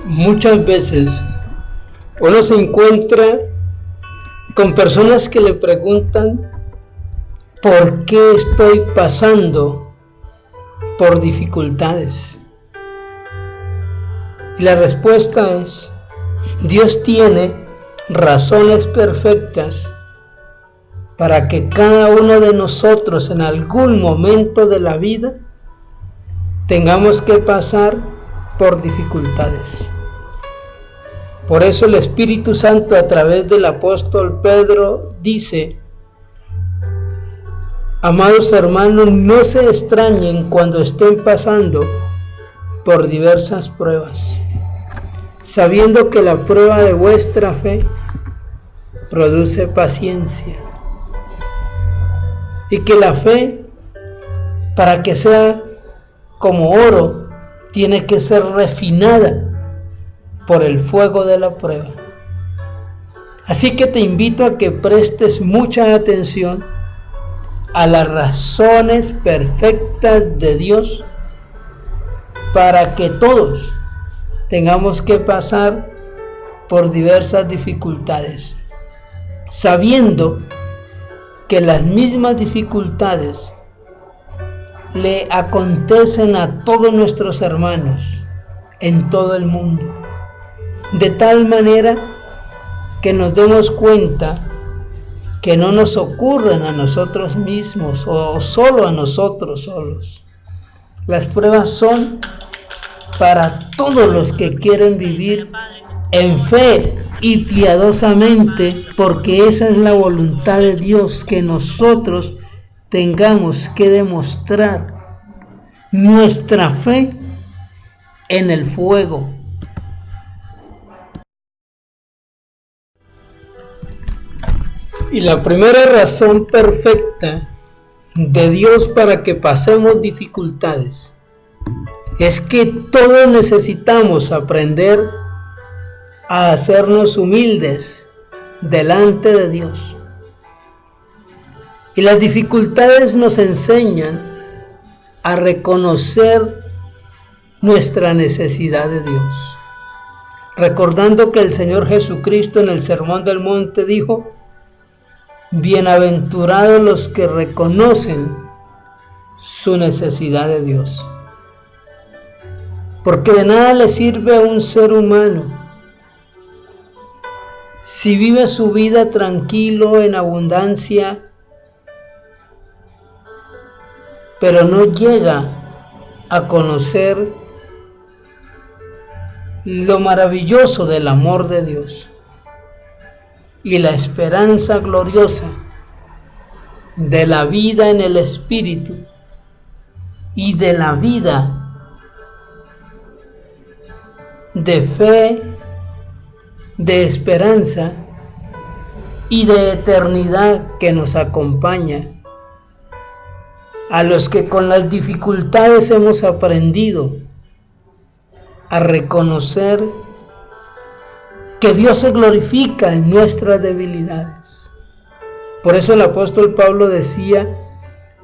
Muchas veces uno se encuentra con personas que le preguntan ¿por qué estoy pasando por dificultades? Y la respuesta es: Dios tiene razones perfectas para que cada uno de nosotros en algún momento de la vida tengamos que pasar por dificultades. Por eso el Espíritu Santo, a través del apóstol Pedro, dice: amados hermanos, no se extrañen cuando estén pasando por diversas pruebas, sabiendo que la prueba de vuestra fe produce paciencia, y que la fe, para que sea como oro, tiene que ser refinada por el fuego de la prueba. Así que te invito a que prestes mucha atención a las razones perfectas de Dios para que todos tengamos que pasar por diversas dificultades, sabiendo que las mismas dificultades le acontecen a todos nuestros hermanos en todo el mundo, de tal manera que nos demos cuenta que no nos ocurren a nosotros mismos o solo a nosotros solos. Las pruebas son para todos los que quieren vivir en fe y piadosamente, porque esa es la voluntad de Dios, que nosotros tengamos que demostrar nuestra fe en el fuego. Y la primera razón perfecta de Dios para que pasemos dificultades es que todos necesitamos aprender a hacernos humildes delante de Dios. Y las dificultades nos enseñan a reconocer nuestra necesidad de Dios. Recordando que el Señor Jesucristo en el Sermón del Monte dijo: bienaventurados los que reconocen su necesidad de Dios. Porque de nada le sirve a un ser humano si vive su vida tranquilo, en abundancia, pero no llega a conocer lo maravilloso del amor de Dios y la esperanza gloriosa de la vida en el Espíritu y de la vida de fe, de esperanza y de eternidad que nos acompaña, a los que con las dificultades hemos aprendido a reconocer que Dios se glorifica en nuestras debilidades. Por eso el apóstol Pablo decía: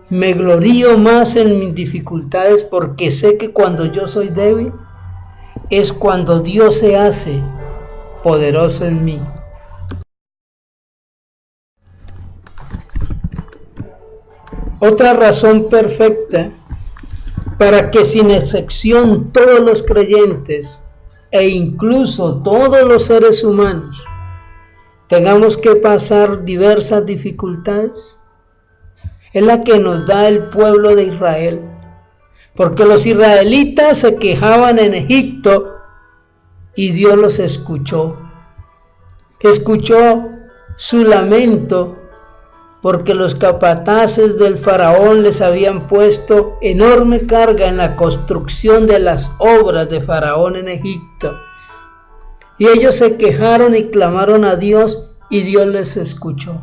me glorío más en mis dificultades, porque sé que cuando yo soy débil es cuando Dios se hace poderoso en mí. Otra razón perfecta para que sin excepción todos los creyentes e incluso todos los seres humanos tengamos que pasar diversas dificultades es la que nos da el pueblo de Israel. Porque los israelitas se quejaban en Egipto y Dios los escuchó. Escuchó su lamento porque los capataces del faraón les habían puesto enorme carga en la construcción de las obras de faraón en Egipto. Y ellos se quejaron y clamaron a Dios y Dios les escuchó.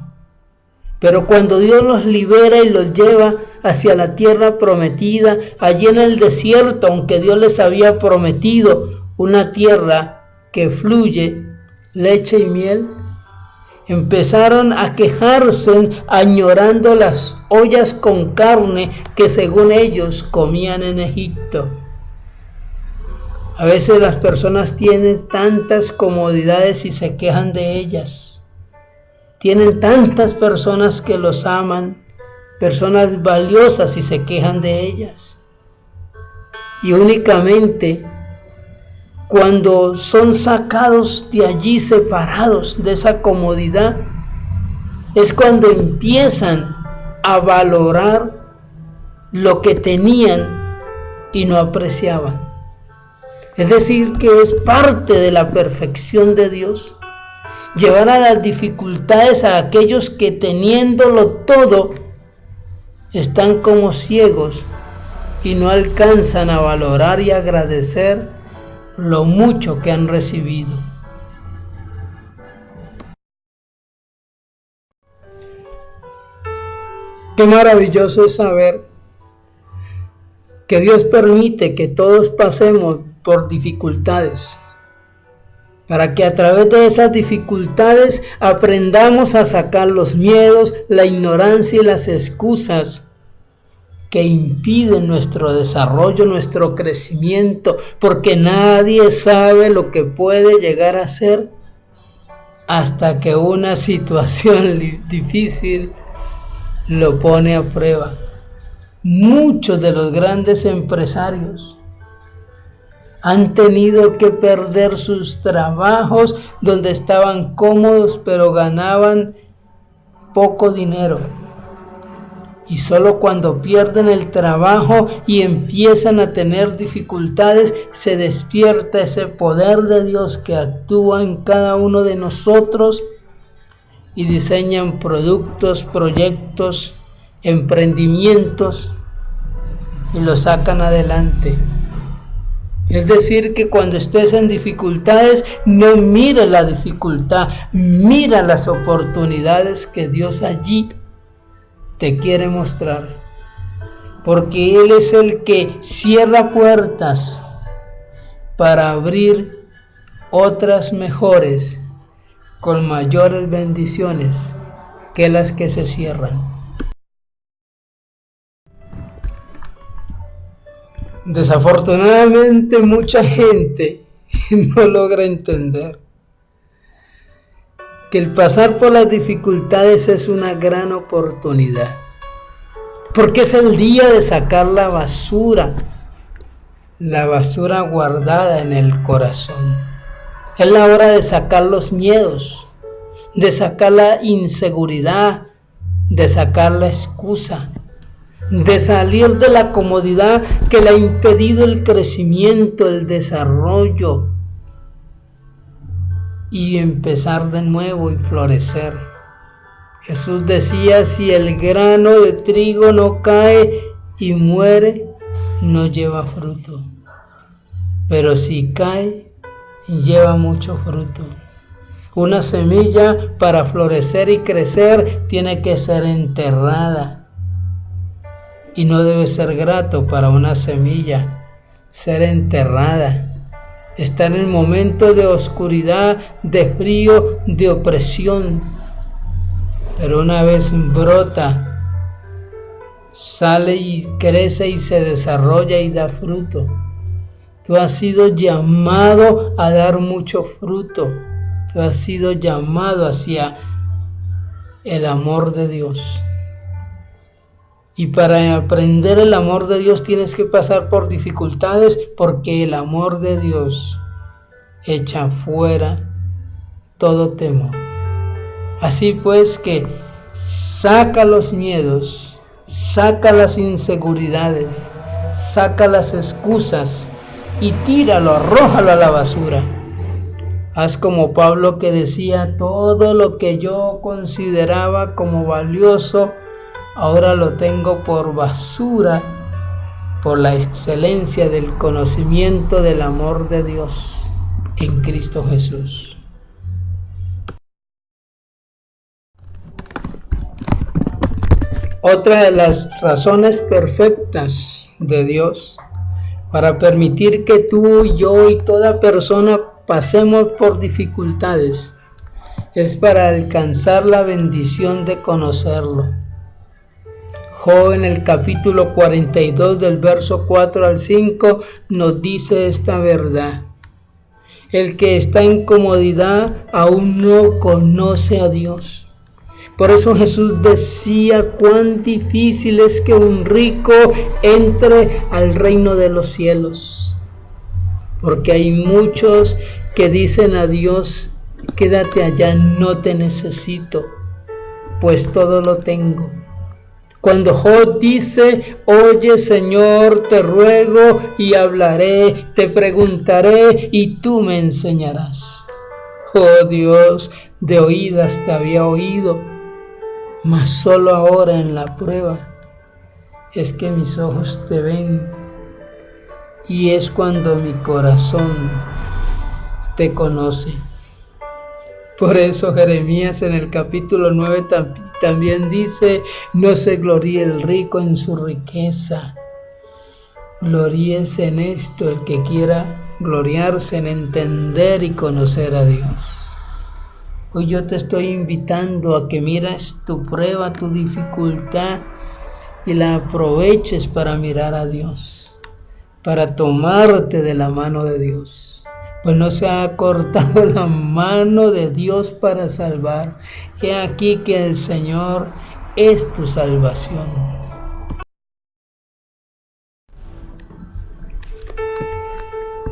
Pero cuando Dios los libera y los lleva hacia la tierra prometida, allí en el desierto, aunque Dios les había prometido una tierra que fluye leche y miel, empezaron a quejarse añorando las ollas con carne que según ellos comían en Egipto. A veces las personas tienen tantas comodidades y se quejan de ellas. Tienen tantas personas que los aman, personas valiosas, y se quejan de ellas. Y únicamente cuando son sacados de allí, separados de esa comodidad, es cuando empiezan a valorar lo que tenían y no apreciaban. Es decir, que es parte de la perfección de Dios llevar a las dificultades a aquellos que, teniéndolo todo, están como ciegos y no alcanzan a valorar y agradecer lo mucho que han recibido. Qué maravilloso es saber que Dios permite que todos pasemos por dificultades, para que a través de esas dificultades aprendamos a sacar los miedos, la ignorancia y las excusas que impiden nuestro desarrollo, nuestro crecimiento, porque nadie sabe lo que puede llegar a ser hasta que una situación difícil lo pone a prueba. Muchos de los grandes empresarios han tenido que perder sus trabajos donde estaban cómodos, pero ganaban poco dinero. Y solo cuando pierden el trabajo y empiezan a tener dificultades, se despierta ese poder de Dios que actúa en cada uno de nosotros y diseñan productos, proyectos, emprendimientos y los sacan adelante. Es decir, que cuando estés en dificultades, no mires la dificultad, mira las oportunidades que Dios allí te quiere mostrar. Porque Él es el que cierra puertas para abrir otras mejores, con mayores bendiciones que las que se cierran. Desafortunadamente, mucha gente no logra entender que el pasar por las dificultades es una gran oportunidad, porque es el día de sacar la basura guardada en el corazón. Es la hora de sacar los miedos, de sacar la inseguridad, de sacar la excusa, de salir de la comodidad que le ha impedido el crecimiento, el desarrollo, y empezar de nuevo y florecer. Jesús decía: si el grano de trigo no cae y muere, no lleva fruto, pero si cae, lleva mucho fruto. Una semilla, para florecer y crecer, tiene que ser enterrada. Y no debe ser grato para una semilla ser enterrada, estar en momentos de oscuridad, de frío, de opresión. Pero una vez brota, sale y crece y se desarrolla y da fruto. Tú has sido llamado a dar mucho fruto. Tú has sido llamado hacia el amor de Dios. Y para aprender el amor de Dios tienes que pasar por dificultades, porque el amor de Dios echa fuera todo temor. Así pues, que saca los miedos, saca las inseguridades, saca las excusas y tíralo, arrójalo a la basura. Haz como Pablo, que decía: todo lo que yo consideraba como valioso, ahora lo tengo por basura, por la excelencia del conocimiento del amor de Dios en Cristo Jesús. Otra de las razones perfectas de Dios para permitir que tú, yo y toda persona pasemos por dificultades es para alcanzar la bendición de conocerlo. Job en el capítulo 42 del verso 4 al 5 nos dice esta verdad. El que está en comodidad aún no conoce a Dios. Por eso Jesús decía cuán difícil es que un rico entre al reino de los cielos. Porque hay muchos que dicen a Dios, quédate allá, no te necesito, pues todo lo tengo. Cuando Job dice, oye Señor, te ruego y hablaré, te preguntaré y tú me enseñarás. Oh Dios, de oídas te había oído, mas solo ahora en la prueba es que mis ojos te ven y es cuando mi corazón te conoce. Por eso Jeremías en el capítulo 9 también dice, no se gloríe el rico en su riqueza, gloríese en esto el que quiera gloriarse en entender y conocer a Dios. Hoy yo te estoy invitando a que mires tu prueba, tu dificultad y la aproveches para mirar a Dios, para tomarte de la mano de Dios. Pues no se ha cortado la mano de Dios para salvar. He aquí que el Señor es tu salvación.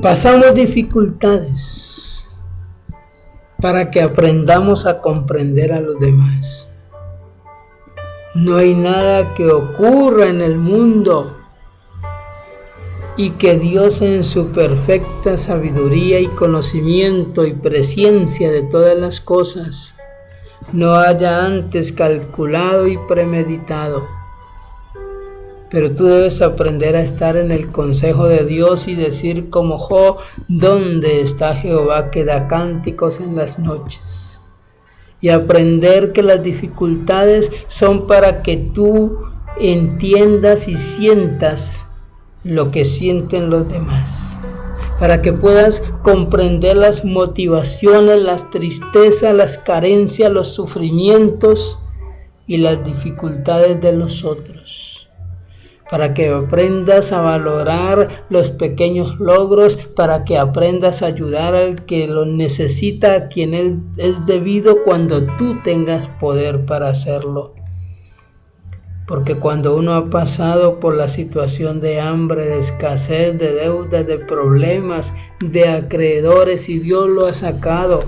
Pasamos dificultades para que aprendamos a comprender a los demás. No hay nada que ocurra en el mundo y que Dios en su perfecta sabiduría y conocimiento y presciencia de todas las cosas no haya antes calculado y premeditado. Pero tú debes aprender a estar en el consejo de Dios y decir como Job, ¿dónde está Jehová que da cánticos en las noches? Y aprender que las dificultades son para que tú entiendas y sientas lo que sienten los demás, para que puedas comprender las motivaciones, las tristezas, las carencias, los sufrimientos y las dificultades de los otros, para que aprendas a valorar los pequeños logros, para que aprendas a ayudar al que lo necesita, a quien es debido cuando tú tengas poder para hacerlo. Porque cuando uno ha pasado por la situación de hambre, de escasez, de deudas, de problemas, de acreedores y Dios lo ha sacado,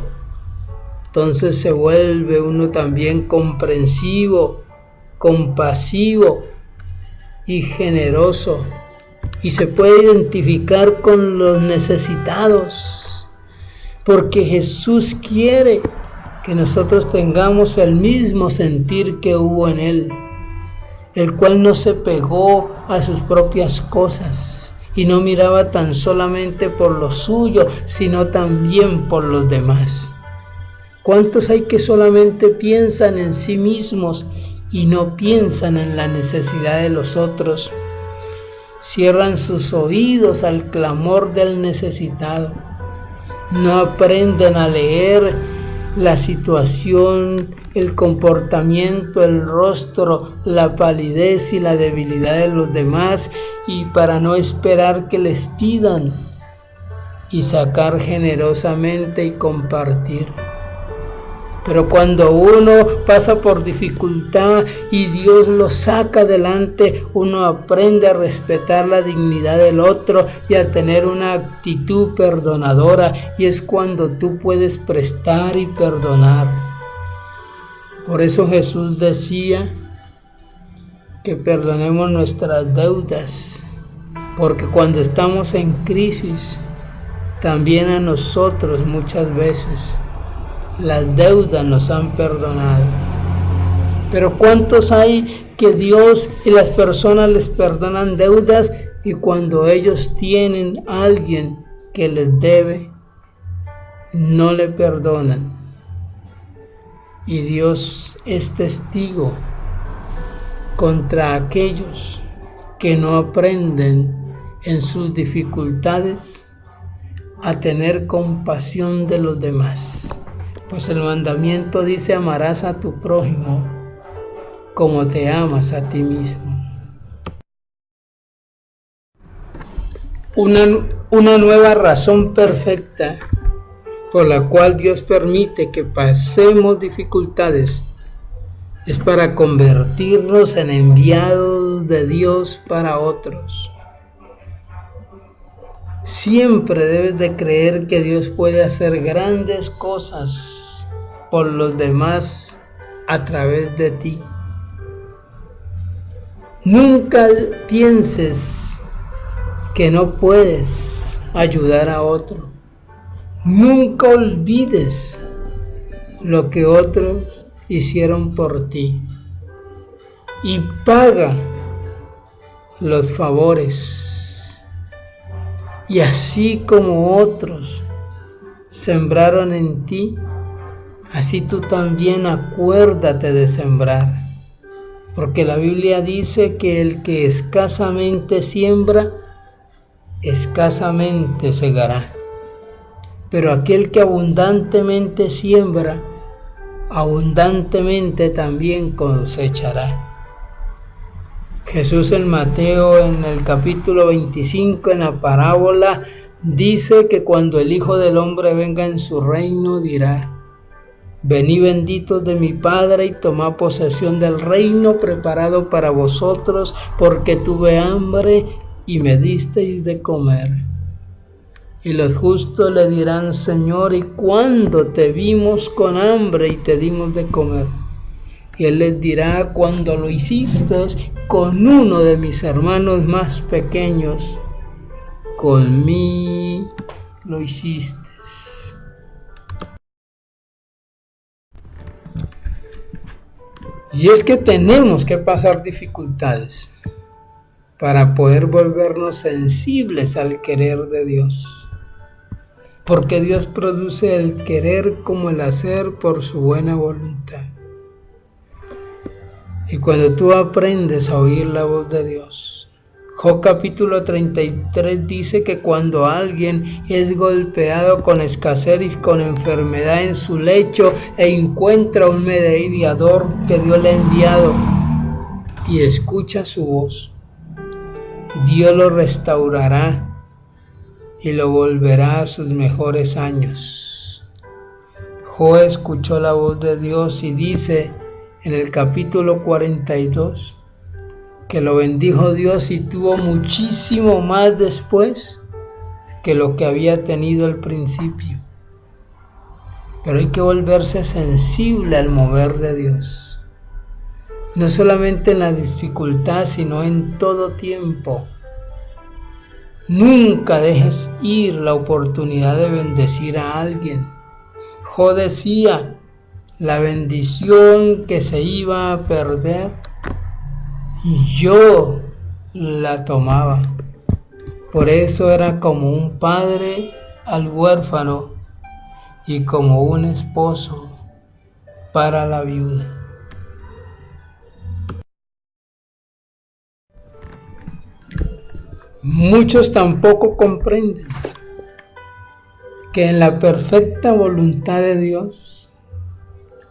entonces se vuelve uno también comprensivo, compasivo y generoso. Y se puede identificar con los necesitados. Porque Jesús quiere que nosotros tengamos el mismo sentir que hubo en Él, el cual no se pegó a sus propias cosas y no miraba tan solamente por lo suyo, sino también por los demás. ¿Cuántos hay que solamente piensan en sí mismos y no piensan en la necesidad de los otros? Cierran sus oídos al clamor del necesitado. No aprenden a leer la situación, el comportamiento, el rostro, la palidez y la debilidad de los demás, y para no esperar que les pidan y sacar generosamente y compartir. Pero cuando uno pasa por dificultad y Dios lo saca adelante, uno aprende a respetar la dignidad del otro y a tener una actitud perdonadora, y es cuando tú puedes prestar y perdonar. Por eso Jesús decía que perdonemos nuestras deudas, porque cuando estamos en crisis, también a nosotros muchas veces las deudas nos han perdonado. Pero ¿cuántos hay que Dios y las personas les perdonan deudas, y cuando ellos tienen a alguien que les debe, no le perdonan? Y Dios es testigo contra aquellos que no aprenden en sus dificultades a tener compasión de los demás. Pues el mandamiento dice: amarás a tu prójimo como te amas a ti mismo. Una nueva razón perfecta por la cual Dios permite que pasemos dificultades es para convertirnos en enviados de Dios para otros. Siempre debes de creer que Dios puede hacer grandes cosas por los demás a través de ti. Nunca pienses que no puedes ayudar a otro. Nunca olvides lo que otros hicieron por ti y paga los favores. Y así como otros sembraron en ti, así tú también acuérdate de sembrar. Porque la Biblia dice que el que escasamente siembra, escasamente segará. Pero aquel que abundantemente siembra, abundantemente también cosechará. Jesús en Mateo, en el capítulo 25, en la parábola, dice que cuando el Hijo del Hombre venga en su reino, dirá: venid benditos de mi Padre y tomad posesión del reino preparado para vosotros, porque tuve hambre y me disteis de comer. Y los justos le dirán: Señor, ¿y cuándo te vimos con hambre y te dimos de comer? Y él les dirá: cuando lo hiciste con uno de mis hermanos más pequeños, conmigo lo hiciste. Y es que tenemos que pasar dificultades para poder volvernos sensibles al querer de Dios. Porque Dios produce el querer como el hacer por su buena voluntad. Y cuando tú aprendes a oír la voz de Dios, Job capítulo 33 dice que cuando alguien es golpeado con escasez y con enfermedad en su lecho e encuentra un mediador que Dios le ha enviado y escucha su voz, Dios lo restaurará y lo volverá a sus mejores años. Job escuchó la voz de Dios y dice en el capítulo 42 que lo bendijo Dios y tuvo muchísimo más después que lo que había tenido al principio. Pero hay que volverse sensible al mover de Dios, no solamente en la dificultad, sino en todo tiempo. Nunca dejes ir la oportunidad de bendecir a alguien. Job decía: la bendición que se iba a perder, yo la tomaba. Por eso era como un padre al huérfano y como un esposo para la viuda. Muchos tampoco comprenden que en la perfecta voluntad de Dios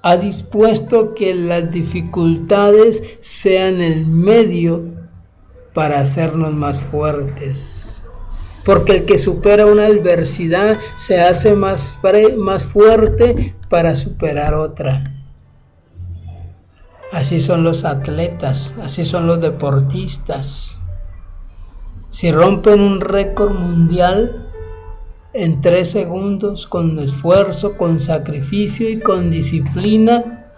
ha dispuesto que las dificultades sean el medio para hacernos más fuertes. Porque el que supera una adversidad se hace más fuerte para superar otra. Así son los atletas, así son los deportistas. Si rompen un récord mundial en 3 segundos, con esfuerzo, con sacrificio y con disciplina,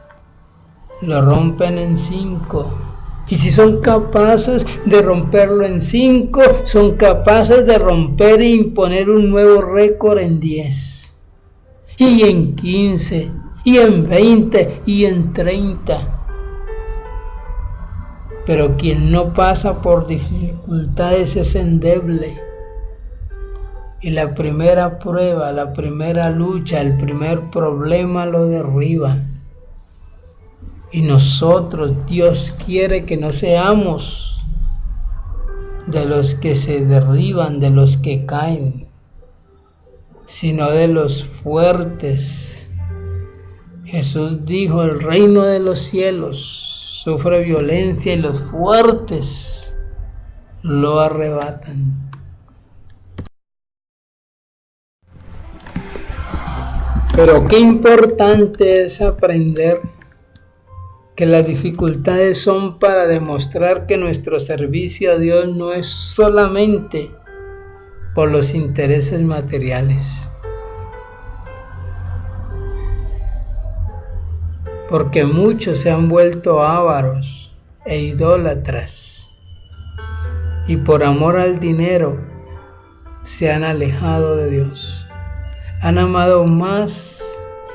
lo rompen en 5. Y si son capaces de romperlo en 5, son capaces de romper e imponer un nuevo récord en 10. Y en 15, y en 20, y en 30. Pero quien no pasa por dificultades es endeble. Y la primera prueba, la primera lucha, el primer problema lo derriba. Y nosotros, Dios quiere que no seamos de los que se derriban, de los que caen, sino de los fuertes. Jesús dijo: el reino de los cielos sufre violencia y los fuertes lo arrebatan. Pero qué importante es aprender que las dificultades son para demostrar que nuestro servicio a Dios no es solamente por los intereses materiales. Porque muchos se han vuelto ávaros e idólatras y por amor al dinero se han alejado de Dios. Han amado más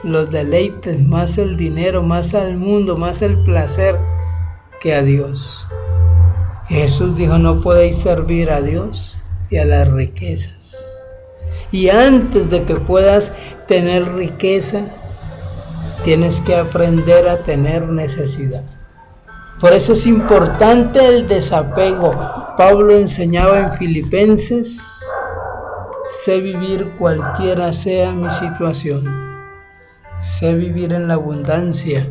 los deleites, más el dinero, más al mundo, más el placer que a Dios. Y Jesús dijo, no podéis servir a Dios y a las riquezas. Y antes de que puedas tener riqueza, tienes que aprender a tener necesidad. Por eso es importante el desapego. Pablo enseñaba en Filipenses, sé vivir cualquiera sea mi situación. Sé vivir en la abundancia,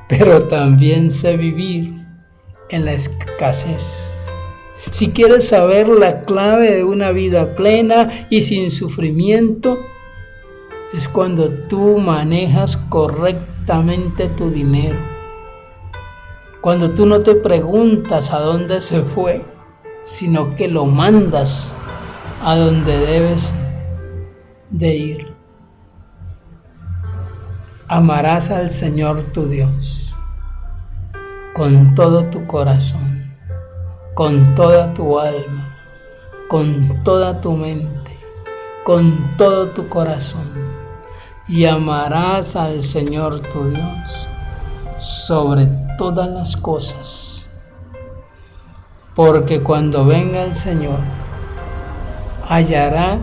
pero también sé vivir en la escasez. Si quieres saber la clave de una vida plena y sin sufrimiento, es cuando tú manejas correctamente tu dinero. Cuando tú no te preguntas a dónde se fue, sino que lo mandas a donde debes de ir. Amarás al Señor tu Dios con todo tu corazón, con toda tu alma, con toda tu mente, con todo tu corazón, y amarás al Señor tu Dios sobre todas las cosas, porque cuando venga el Señor hallará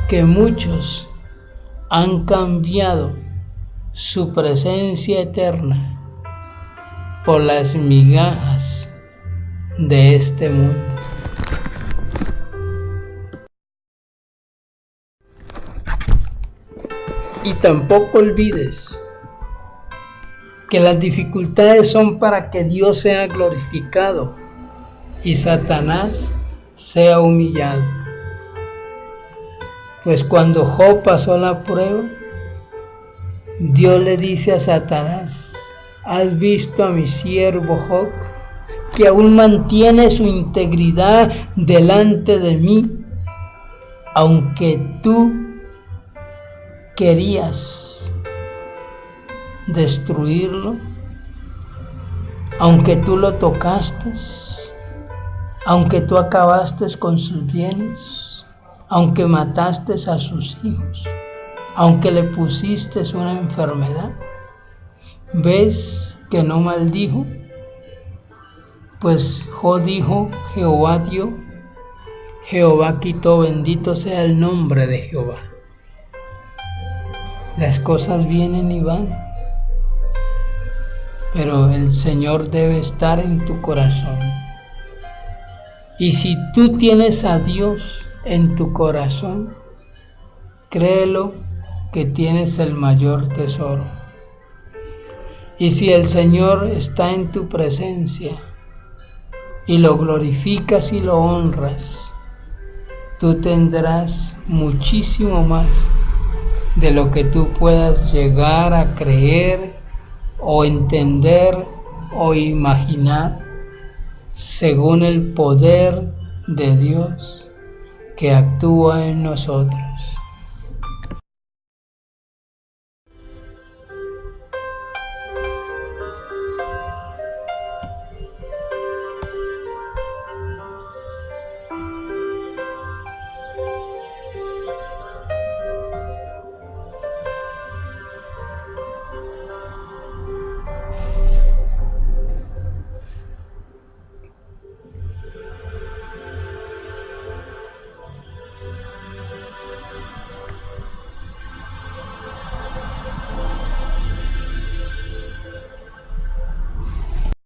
que muchos han cambiado su presencia eterna por las migajas de este mundo. Y tampoco olvides que las dificultades son para que Dios sea glorificado y Satanás sea humillado. Pues cuando Job pasó la prueba, Dios le dice a Satanás, ¿has visto a mi siervo Job, que aún mantiene su integridad delante de mí, aunque tú querías destruirlo, aunque tú lo tocaste, aunque tú acabaste con sus bienes, aunque mataste a sus hijos, aunque le pusiste una enfermedad? ¿Ves que no maldijo? Pues Job dijo, Jehová dio, Jehová quitó, bendito sea el nombre de Jehová. Las cosas vienen y van, pero el Señor debe estar en tu corazón. Y si tú tienes a Dios en tu corazón, créelo que tienes el mayor tesoro. Y si el Señor está en tu presencia y lo glorificas y lo honras, tú tendrás muchísimo más de lo que tú puedas llegar a creer o entender o imaginar, según el poder de Dios que actúa en nosotros.